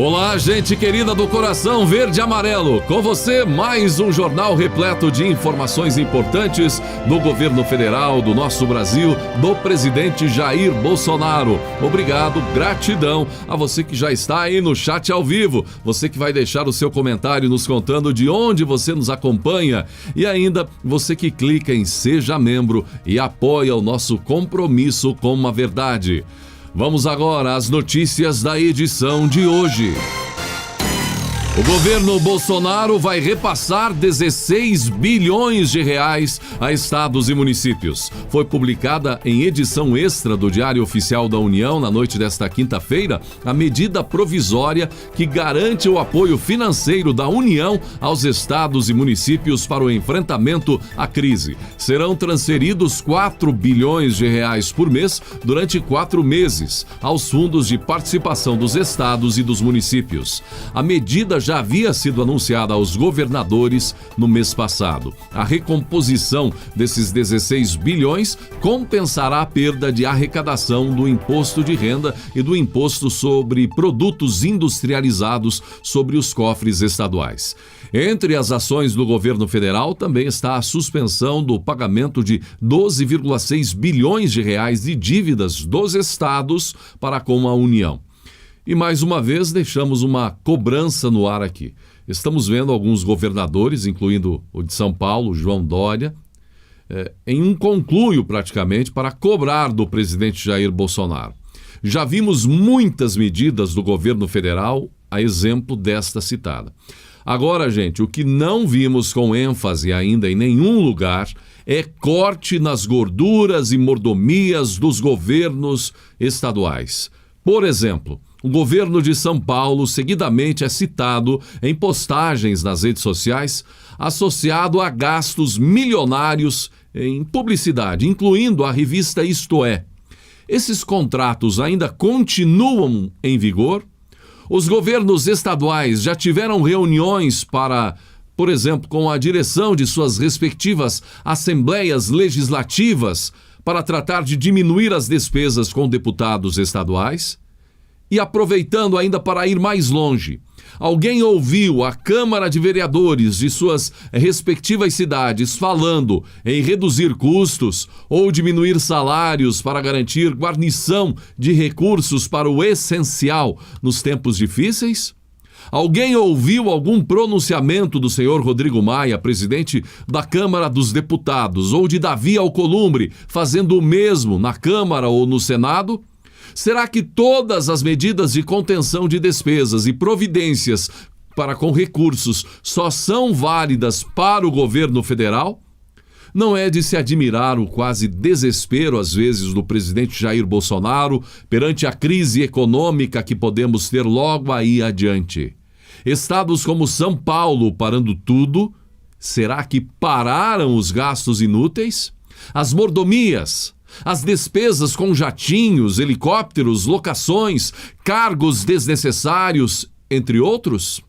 Olá, gente querida do coração verde e amarelo. Com você, mais um jornal repleto de informações importantes do governo federal, do nosso Brasil, do presidente Jair Bolsonaro. Obrigado, gratidão a você que já está aí no chat ao vivo, você que vai deixar o seu comentário nos contando de onde você nos acompanha e ainda você que clica em Seja Membro e apoia o nosso compromisso com a verdade. Vamos agora às notícias da edição de hoje. O governo Bolsonaro vai repassar 16 bilhões de reais a estados e municípios. Foi publicada em edição extra do Diário Oficial da União na noite desta quinta-feira a medida provisória que garante o apoio financeiro da União aos estados e municípios para o enfrentamento à crise. Serão transferidos 4 bilhões de reais por mês durante 4 meses aos fundos de participação dos estados e dos municípios. A medida já havia sido anunciada aos governadores no mês passado. A recomposição desses 16 bilhões compensará a perda de arrecadação do imposto de renda e do imposto sobre produtos industrializados sobre os cofres estaduais. Entre as ações do governo federal também está a suspensão do pagamento de 12,6 bilhões de reais de dívidas dos estados para com a União. E mais uma vez deixamos uma cobrança no ar aqui. Estamos vendo alguns governadores, incluindo o de São Paulo, João Dória, em um conluio praticamente para cobrar do presidente Jair Bolsonaro. Já vimos muitas medidas do governo federal, a exemplo desta citada. Agora, gente, o que não vimos com ênfase ainda em nenhum lugar é corte nas gorduras e mordomias dos governos estaduais. Por exemplo, o governo de São Paulo seguidamente é citado em postagens nas redes sociais associado a gastos milionários em publicidade, incluindo a revista Isto É. Esses contratos ainda continuam em vigor? Os governos estaduais já tiveram reuniões para, por exemplo, com a direção de suas respectivas assembleias legislativas para tratar de diminuir as despesas com deputados estaduais? E aproveitando ainda para ir mais longe, alguém ouviu a Câmara de Vereadores de suas respectivas cidades falando em reduzir custos ou diminuir salários para garantir guarnição de recursos para o essencial nos tempos difíceis? Alguém ouviu algum pronunciamento do senhor Rodrigo Maia, presidente da Câmara dos Deputados, ou de Davi Alcolumbre, fazendo o mesmo na Câmara ou no Senado? Será que todas as medidas de contenção de despesas e providências para com recursos só são válidas para o governo federal? Não é de se admirar o quase desespero, às vezes, do presidente Jair Bolsonaro perante a crise econômica que podemos ter logo aí adiante. Estados como São Paulo parando tudo, será que pararam os gastos inúteis? As mordomias, as despesas com jatinhos, helicópteros, locações, cargos desnecessários, entre outros?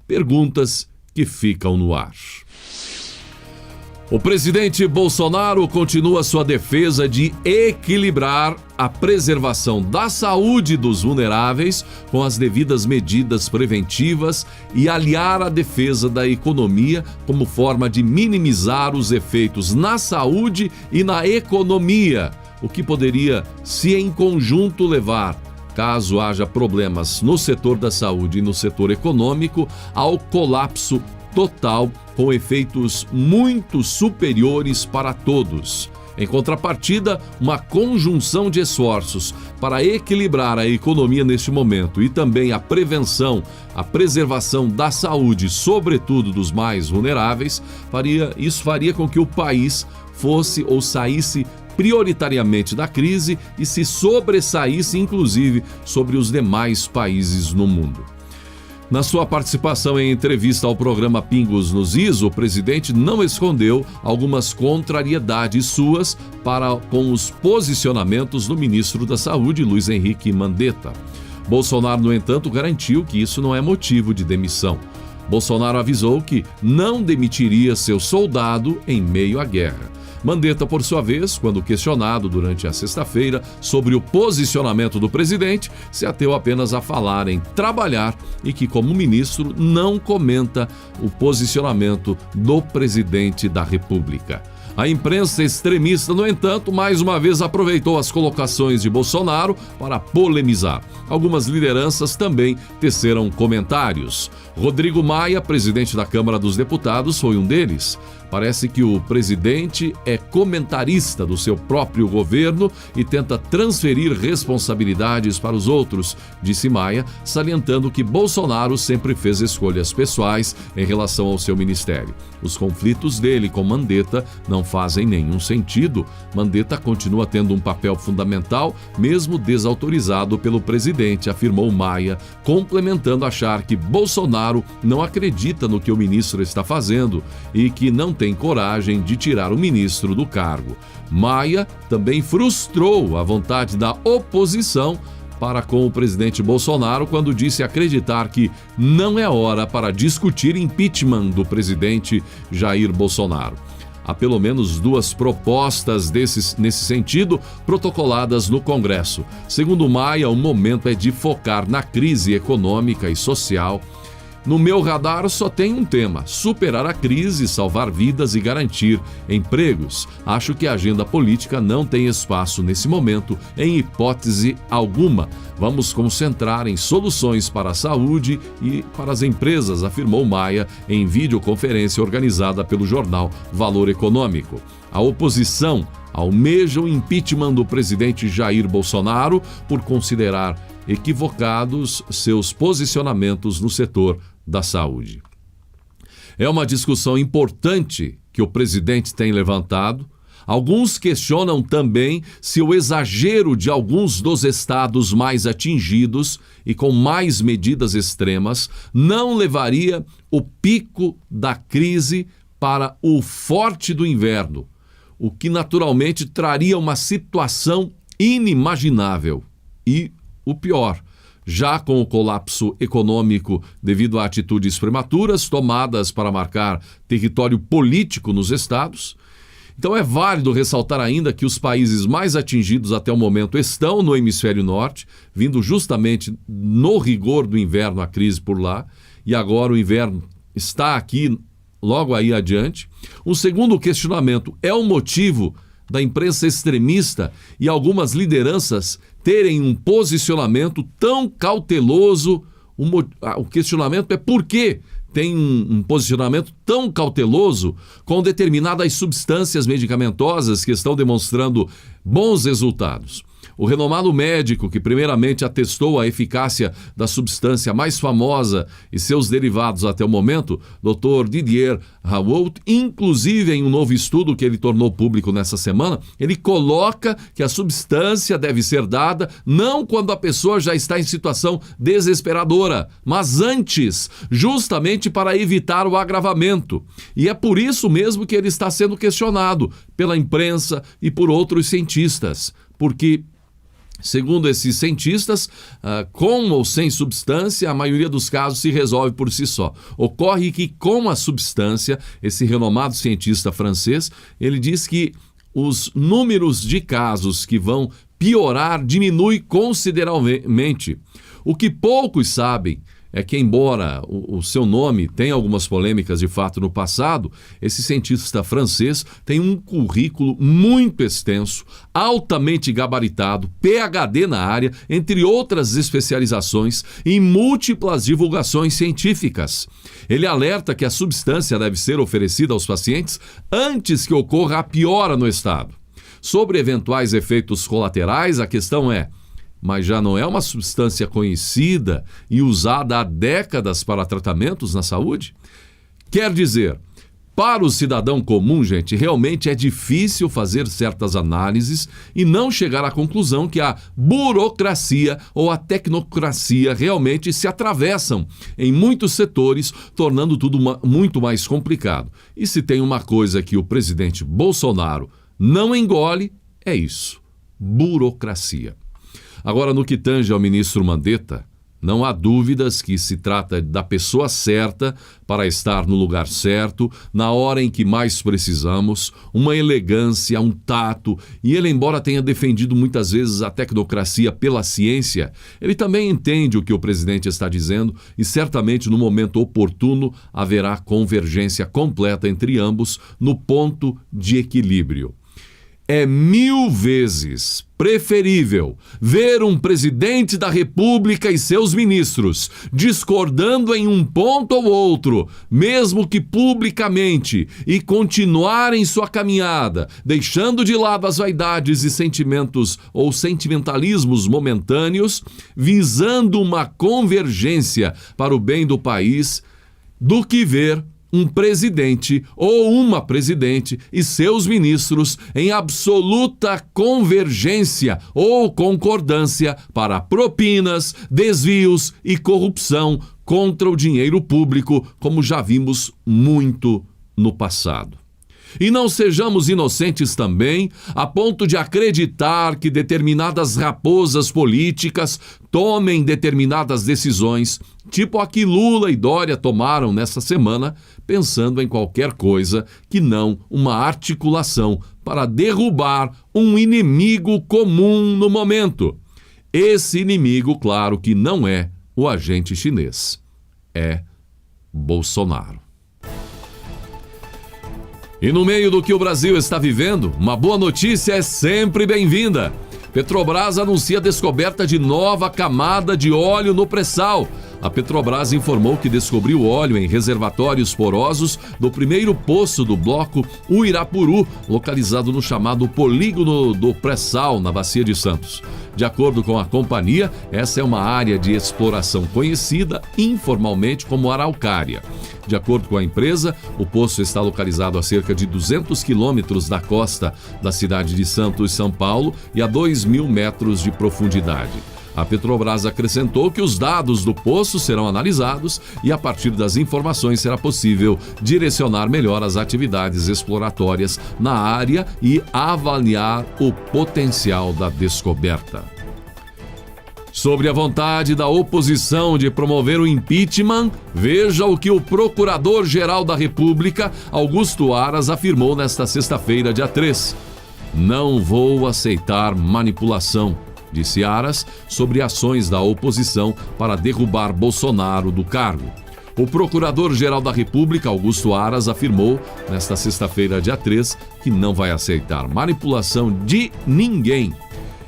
Perguntas que ficam no ar. O presidente Bolsonaro continua sua defesa de equilibrar a preservação da saúde dos vulneráveis com as devidas medidas preventivas e aliar a defesa da economia como forma de minimizar os efeitos na saúde e na economia, o que poderia, se em conjunto levar, caso haja problemas no setor da saúde e no setor econômico, ao colapso total, com efeitos muito superiores para todos. Em contrapartida, uma conjunção de esforços para equilibrar a economia neste momento e também a prevenção, a preservação da saúde, sobretudo dos mais vulneráveis, faria com que o país fosse ou saísse prioritariamente da crise e se sobressaísse, inclusive, sobre os demais países no mundo. Na sua participação em entrevista ao programa Pingos nos Is, o presidente não escondeu algumas contrariedades suas para com os posicionamentos do ministro da Saúde, Luiz Henrique Mandetta. Bolsonaro, no entanto, garantiu que isso não é motivo de demissão. Bolsonaro avisou que não demitiria seu soldado em meio à guerra. Mandetta, por sua vez, quando questionado durante a sexta-feira sobre o posicionamento do presidente, se ateu apenas a falar em trabalhar e que, como ministro, não comenta o posicionamento do presidente da República. A imprensa extremista, no entanto, mais uma vez aproveitou as colocações de Bolsonaro para polemizar. Algumas lideranças também teceram comentários. Rodrigo Maia, presidente da Câmara dos Deputados, foi um deles. Parece que o presidente é comentarista do seu próprio governo e tenta transferir responsabilidades para os outros, disse Maia, salientando que Bolsonaro sempre fez escolhas pessoais em relação ao seu ministério. Os conflitos dele com Mandetta não fazem nenhum sentido. Mandetta continua tendo um papel fundamental, mesmo desautorizado pelo presidente, afirmou Maia, complementando achar que Bolsonaro não acredita no que o ministro está fazendo e que não tem coragem de tirar o ministro do cargo. Maia também frustrou a vontade da oposição para com o presidente Bolsonaro quando disse acreditar que não é hora para discutir impeachment do presidente Jair Bolsonaro. Há pelo menos 2 propostas nesse sentido protocoladas no Congresso. Segundo Maia, o momento é de focar na crise econômica e social. No meu radar só tem um tema: superar a crise, salvar vidas e garantir empregos. Acho que a agenda política não tem espaço nesse momento, em hipótese alguma. Vamos concentrar em soluções para a saúde e para as empresas, afirmou Maia em videoconferência organizada pelo jornal Valor Econômico. A oposição almeja o impeachment do presidente Jair Bolsonaro por considerar equivocados seus posicionamentos no setor da saúde. É uma discussão importante que o presidente tem levantado. Alguns questionam também se o exagero de alguns dos estados mais atingidos e com mais medidas extremas não levaria o pico da crise para o forte do inverno, o que naturalmente traria uma situação inimaginável. E o pior, já com o colapso econômico devido a atitudes prematuras tomadas para marcar território político nos estados. Então é válido ressaltar ainda que os países mais atingidos até o momento estão no hemisfério norte, vindo justamente no rigor do inverno a crise por lá, e agora o inverno está aqui logo aí adiante. Um segundo questionamento é o motivo da imprensa extremista e algumas lideranças terem um posicionamento tão cauteloso. O questionamento é por que tem um posicionamento tão cauteloso com determinadas substâncias medicamentosas que estão demonstrando bons resultados. O renomado médico que primeiramente atestou a eficácia da substância mais famosa e seus derivados até o momento, Dr. Didier Raoult, inclusive em um novo estudo que ele tornou público nessa semana, ele coloca que a substância deve ser dada não quando a pessoa já está em situação desesperadora, mas antes, justamente para evitar o agravamento. E é por isso mesmo que ele está sendo questionado pela imprensa e por outros cientistas, porque segundo esses cientistas, com ou sem substância, a maioria dos casos se resolve por si só. Ocorre que com a substância, esse renomado cientista francês, ele diz que os números de casos que vão piorar diminui consideravelmente. O que poucos sabem é que, embora o seu nome tenha algumas polêmicas de fato no passado, esse cientista francês tem um currículo muito extenso, altamente gabaritado, PhD na área, entre outras especializações em múltiplas divulgações científicas. Ele alerta que a substância deve ser oferecida aos pacientes antes que ocorra a piora no estado. Sobre eventuais efeitos colaterais, a questão é: mas já não é uma substância conhecida e usada há décadas para tratamentos na saúde? Quer dizer, para o cidadão comum, gente, realmente é difícil fazer certas análises e não chegar à conclusão que a burocracia ou a tecnocracia realmente se atravessam em muitos setores, tornando tudo muito mais complicado. E se tem uma coisa que o presidente Bolsonaro não engole, é isso: burocracia. Agora, no que tange ao ministro Mandetta, Não há dúvidas que se trata da pessoa certa para estar no lugar certo, na hora em que mais precisamos, uma elegância, um tato, e ele, embora tenha defendido muitas vezes a tecnocracia pela ciência, ele também entende o que o presidente está dizendo e certamente no momento oportuno haverá convergência completa entre ambos no ponto de equilíbrio. É 1000 vezes preferível ver um presidente da República e seus ministros discordando em um ponto ou outro, mesmo que publicamente, e continuarem sua caminhada, deixando de lado as vaidades e sentimentos ou sentimentalismos momentâneos, visando uma convergência para o bem do país, do que ver um presidente ou uma presidente e seus ministros em absoluta convergência ou concordância para propinas, desvios e corrupção contra o dinheiro público, como já vimos muito no passado. E não sejamos inocentes também, a ponto de acreditar que determinadas raposas políticas tomem determinadas decisões, tipo a que Lula e Dória tomaram nessa semana, pensando em qualquer coisa que não uma articulação para derrubar um inimigo comum no momento. Esse inimigo, claro que não é o agente chinês, é Bolsonaro. E no meio do que o Brasil está vivendo, uma boa notícia é sempre bem-vinda. Petrobras anuncia a descoberta de nova camada de óleo no pré-sal. A Petrobras informou que descobriu óleo em reservatórios porosos do primeiro poço do bloco Uirapuru, localizado no chamado Polígono do Pré-Sal, na Bacia de Santos. De acordo com a companhia, essa é uma área de exploração conhecida informalmente como Araucária. De acordo com a empresa, o poço está localizado a cerca de 200 quilômetros da costa da cidade de Santos, São Paulo, e a 2.000 metros de profundidade. A Petrobras acrescentou que os dados do poço serão analisados e, a partir das informações, será possível direcionar melhor as atividades exploratórias na área e avaliar o potencial da descoberta. Sobre a vontade da oposição de promover o impeachment, veja o que o Procurador-Geral da República, Augusto Aras, afirmou nesta sexta-feira, dia 3. Não vou aceitar manipulação, disse Aras, sobre ações da oposição para derrubar Bolsonaro do cargo. O Procurador-Geral da República, Augusto Aras, afirmou nesta sexta-feira, dia 3, que não vai aceitar manipulação de ninguém.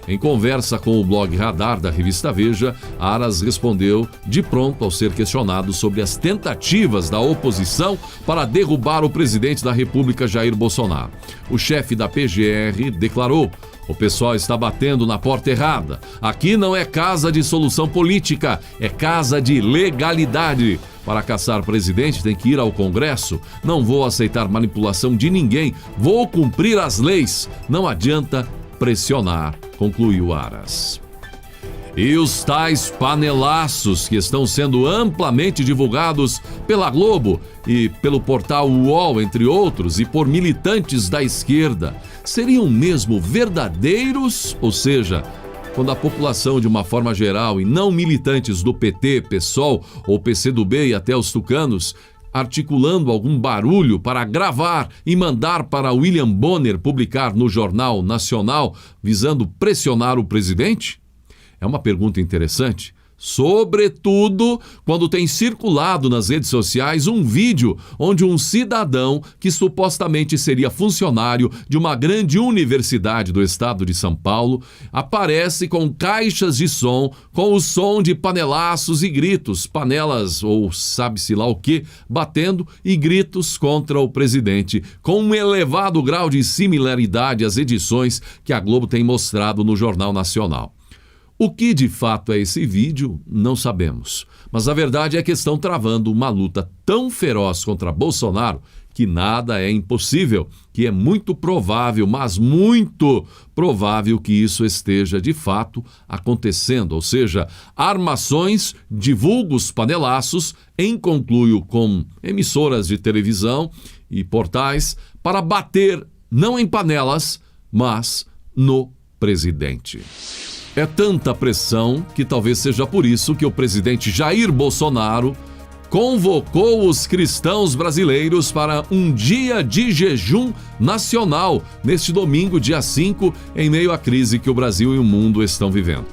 Em conversa com o blog Radar da revista Veja, Aras respondeu de pronto ao ser questionado sobre as tentativas da oposição para derrubar o presidente da República, Jair Bolsonaro. O chefe da PGR declarou: "O pessoal está batendo na porta errada. Aqui não é casa de solução política, é casa de legalidade. Para caçar presidente tem que ir ao Congresso. Não vou aceitar manipulação de ninguém. Vou cumprir as leis. Não adianta pressionar", concluiu Aras. E os tais panelaços que estão sendo amplamente divulgados pela Globo e pelo portal UOL, entre outros, e por militantes da esquerda, seriam mesmo verdadeiros? Ou seja, quando a população, de uma forma geral, e não militantes do PT, PSOL ou PCdoB e até os tucanos, articulando algum barulho para gravar e mandar para William Bonner publicar no Jornal Nacional, visando pressionar o presidente? É uma pergunta interessante, sobretudo quando tem circulado nas redes sociais um vídeo onde um cidadão que supostamente seria funcionário de uma grande universidade do estado de São Paulo aparece com caixas de som, com o som de panelaços e gritos, panelas ou sabe-se lá o que, batendo, e gritos contra o presidente, com um elevado grau de similaridade às edições que a Globo tem mostrado no Jornal Nacional. O que de fato é esse vídeo, não sabemos. Mas a verdade é que estão travando uma luta tão feroz contra Bolsonaro que nada é impossível, que é muito provável, mas muito provável que isso esteja de fato acontecendo. Ou seja, armações de vulgos panelaços, em conluio com emissoras de televisão e portais, para bater não em panelas, mas no presidente. É tanta pressão que talvez seja por isso que o presidente Jair Bolsonaro convocou os cristãos brasileiros para um dia de jejum nacional neste domingo, dia 5, em meio à crise que o Brasil e o mundo estão vivendo.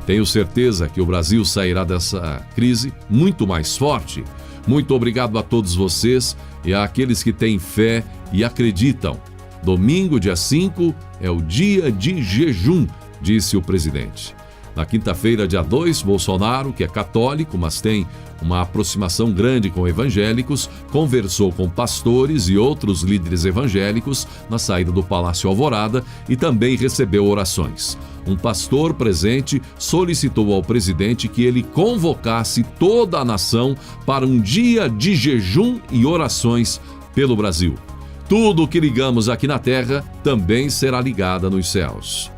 Tenho certeza que o Brasil sairá dessa crise muito mais forte. Muito obrigado a todos vocês e àqueles que têm fé e acreditam. Domingo, dia 5, é o dia de jejum, disse o presidente. Na quinta-feira, dia 2, Bolsonaro, que é católico, mas tem uma aproximação grande com evangélicos, conversou com pastores e outros líderes evangélicos na saída do Palácio Alvorada e também recebeu orações. Um pastor presente solicitou ao presidente que ele convocasse toda a nação para um dia de jejum e orações pelo Brasil. Tudo o que ligamos aqui na terra também será ligado nos céus,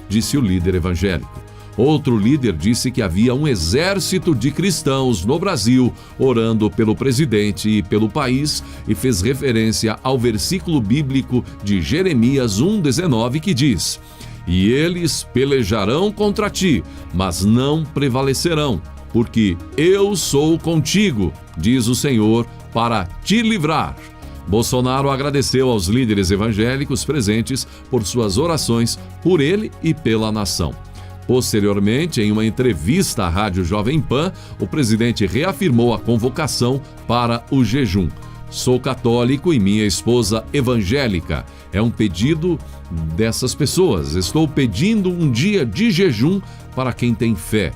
disse o líder evangélico. Outro líder disse que havia um exército de cristãos no Brasil orando pelo presidente e pelo país e fez referência ao versículo bíblico de Jeremias 1,19 que diz: "E eles pelejarão contra ti, mas não prevalecerão, porque eu sou contigo, diz o Senhor, para te livrar." Bolsonaro agradeceu aos líderes evangélicos presentes por suas orações por ele e pela nação. Posteriormente, em uma entrevista à Rádio Jovem Pan, o presidente reafirmou a convocação para o jejum. "Sou católico e minha esposa evangélica. É um pedido dessas pessoas. Estou pedindo um dia de jejum para quem tem fé.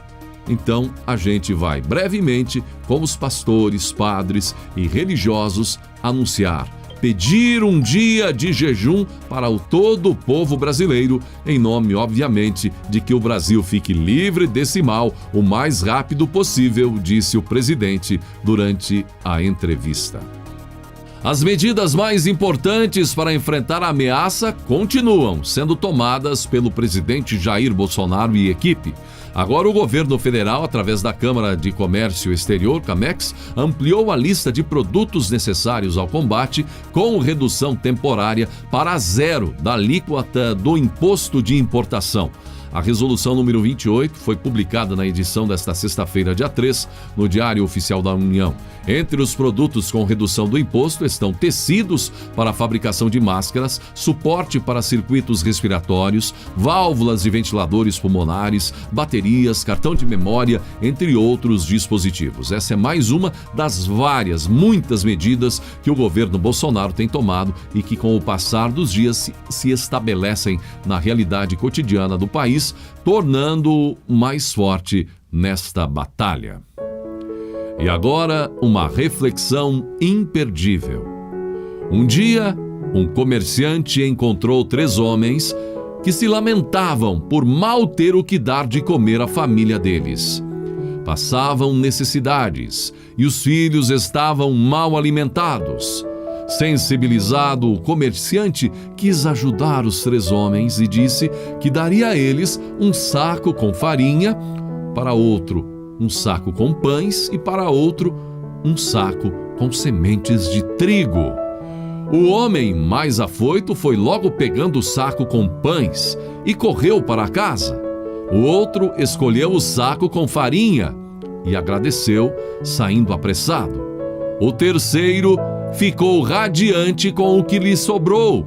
Então, a gente vai brevemente, com os pastores, padres e religiosos, anunciar, pedir um dia de jejum para todo o povo brasileiro, em nome, obviamente, de que o Brasil fique livre desse mal o mais rápido possível", disse o presidente durante a entrevista. As medidas mais importantes para enfrentar a ameaça continuam sendo tomadas pelo presidente Jair Bolsonaro e equipe. Agora o governo federal, através da Câmara de Comércio Exterior, CAMEX, ampliou a lista de produtos necessários ao combate com redução temporária para zero da alíquota do imposto de importação. A resolução número 28 foi publicada na edição desta sexta-feira, dia 3, no Diário Oficial da União. Entre os produtos com redução do imposto estão tecidos para a fabricação de máscaras, suporte para circuitos respiratórios, válvulas de ventiladores pulmonares, baterias, cartão de memória, entre outros dispositivos. Essa é mais uma das muitas medidas que o governo Bolsonaro tem tomado e que, com o passar dos dias, se estabelecem na realidade cotidiana do país, tornando-o mais forte nesta batalha. E agora, uma reflexão imperdível. Um dia, um comerciante encontrou 3 homens que se lamentavam por mal ter o que dar de comer à família deles. Passavam necessidades e os filhos estavam mal alimentados. Sensibilizado, o comerciante quis ajudar os 3 homens e disse que daria a eles um saco com farinha, para outro um saco com pães e para outro um saco com sementes de trigo. O homem mais afoito foi logo pegando o saco com pães e correu para casa. O outro escolheu o saco com farinha e agradeceu, saindo apressado. O terceiro ficou radiante com o que lhe sobrou.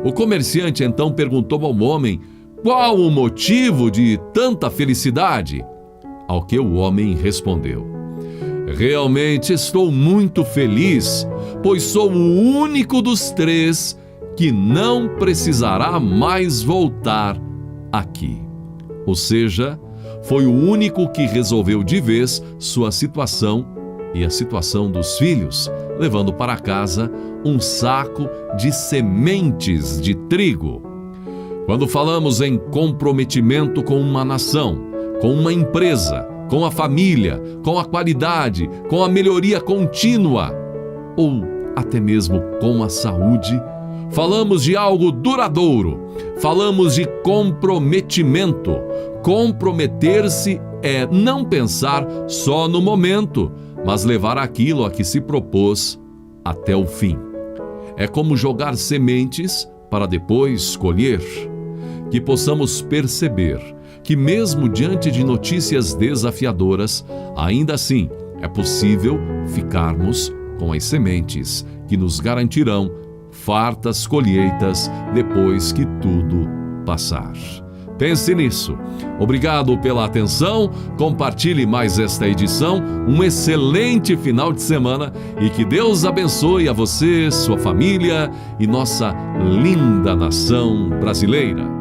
O comerciante então perguntou ao homem qual o motivo de tanta felicidade. Ao que o homem respondeu: "Realmente estou muito feliz, pois sou o único dos 3 que não precisará mais voltar aqui." Ou seja, foi o único que resolveu de vez sua situação e a situação dos filhos, levando para casa um saco de sementes de trigo. Quando falamos em comprometimento com uma nação, com uma empresa, com a família, com a qualidade, com a melhoria contínua ou até mesmo com a saúde, falamos de algo duradouro, falamos de comprometimento. Comprometer-se é não pensar só no momento, mas levar aquilo a que se propôs até o fim. É como jogar sementes para depois colher. que possamos perceber que mesmo diante de notícias desafiadoras, ainda assim é possível ficarmos com as sementes que nos garantirão fartas colheitas depois que tudo passar. Pense nisso. Obrigado pela atenção, compartilhe mais esta edição, um excelente final de semana e que Deus abençoe a você, sua família e nossa linda nação brasileira.